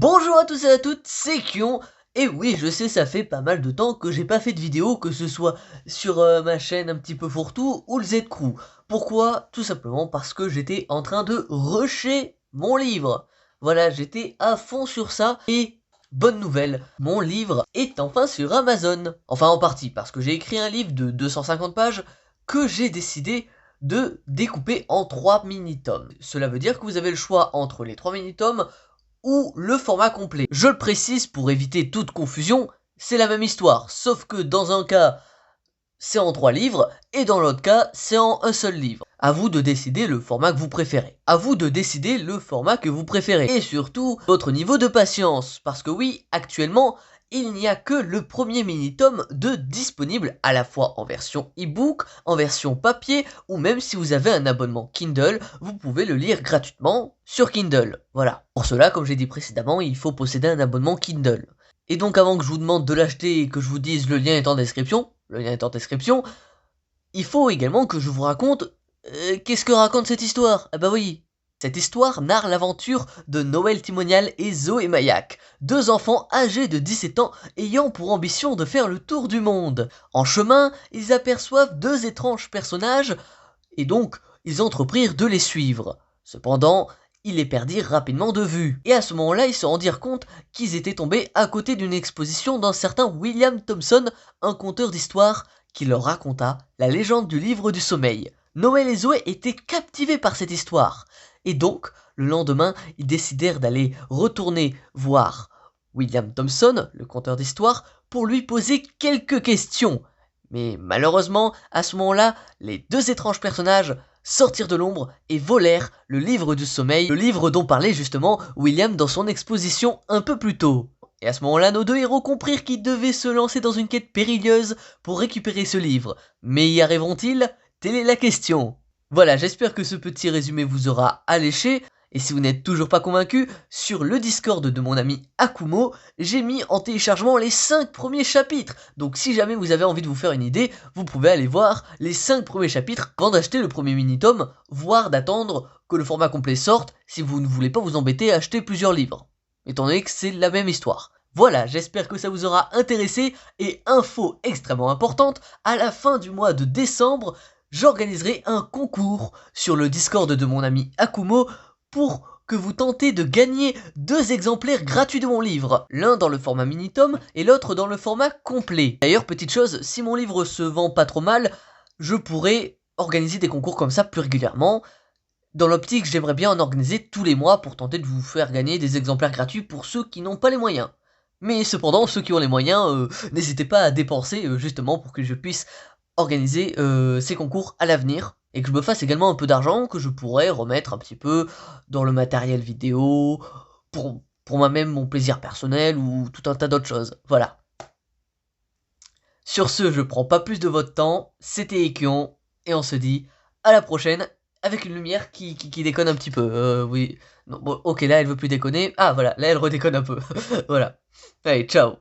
Bonjour à tous et à toutes, c'est Kion. Et oui, je sais, ça fait pas mal de temps que j'ai pas fait de vidéo, que ce soit sur ma chaîne un petit peu fourre-tout ou le Z-Crew. Pourquoi? Tout simplement parce que j'étais en train de rusher mon livre. Voilà, j'étais à fond sur ça. Et bonne nouvelle, mon livre est enfin sur Amazon. Enfin en partie, parce que j'ai écrit un livre de 250 pages que j'ai décidé de découper en 3 mini-tomes. Cela veut dire que vous avez le choix entre les 3 mini-tomes ou le format complet. Je le précise pour éviter toute confusion, c'est la même histoire, sauf que dans un cas, c'est en 3 livres, et dans l'autre cas, c'est en un seul livre. À vous de décider le format que vous préférez. À vous de décider le format que vous préférez. Et surtout, votre niveau de patience. Parce que oui, actuellement, il n'y a que le premier mini-tome de disponible à la fois en version e-book, en version papier, ou même si vous avez un abonnement Kindle, vous pouvez le lire gratuitement sur Kindle. Voilà. Pour cela, comme j'ai dit précédemment, il faut posséder un abonnement Kindle. Et donc avant que je vous demande de l'acheter et que je vous dise le lien est en description, il faut également que je vous raconte qu'est-ce que raconte cette histoire. Ah bah oui, cette histoire narre l'aventure de Noël Timonial et Zoé Mayak, deux enfants âgés de 17 ans ayant pour ambition de faire le tour du monde. En chemin, ils aperçoivent deux étranges personnages et donc ils entreprirent de les suivre. Cependant, ils les perdirent rapidement de vue. Et à ce moment-là, ils se rendirent compte qu'ils étaient tombés à côté d'une exposition d'un certain William Thompson, un conteur d'histoire, qui leur raconta la légende du livre du sommeil. Noël et Zoé étaient captivés par cette histoire. Et donc, le lendemain, ils décidèrent d'aller retourner voir William Thompson, le conteur d'histoire, pour lui poser quelques questions. Mais malheureusement, à ce moment-là, les deux étranges personnages sortirent de l'ombre et volèrent le livre du sommeil, le livre dont parlait justement William dans son exposition un peu plus tôt. Et à ce moment-là, nos deux héros comprirent qu'ils devaient se lancer dans une quête périlleuse pour récupérer ce livre. Mais y arriveront-ils? Telle est la question. Voilà, j'espère que ce petit résumé vous aura alléché. Et si vous n'êtes toujours pas convaincu, sur le Discord de mon ami Akumo, j'ai mis en téléchargement les 5 premiers chapitres. Donc si jamais vous avez envie de vous faire une idée, vous pouvez aller voir les 5 premiers chapitres avant d'acheter le premier mini-tome, voire d'attendre que le format complet sorte si vous ne voulez pas vous embêter à acheter plusieurs livres, étant donné que c'est la même histoire. Voilà, j'espère que ça vous aura intéressé, et info extrêmement importante, à la fin du mois de décembre, j'organiserai un concours sur le Discord de mon ami Akumo pour que vous tentez de gagner 2 exemplaires gratuits de mon livre, l'un dans le format mini-tome et l'autre dans le format complet. D'ailleurs, petite chose, si mon livre se vend pas trop mal, je pourrais organiser des concours comme ça plus régulièrement. Dans l'optique, j'aimerais bien en organiser tous les mois pour tenter de vous faire gagner des exemplaires gratuits pour ceux qui n'ont pas les moyens. Mais cependant, ceux qui ont les moyens, n'hésitez pas à dépenser justement pour que je puisse organiser ces concours à l'avenir et que je me fasse également un peu d'argent que je pourrais remettre un petit peu dans le matériel vidéo, pour moi-même, mon plaisir personnel ou tout un tas d'autres choses. Voilà. Sur ce, je prends pas plus de votre temps, c'était Ekion, et on se dit à la prochaine avec une lumière qui déconne un petit peu. Oui. Non, bon, ok, là elle veut plus déconner. Ah voilà, là elle redéconne un peu. Voilà. Allez, ciao.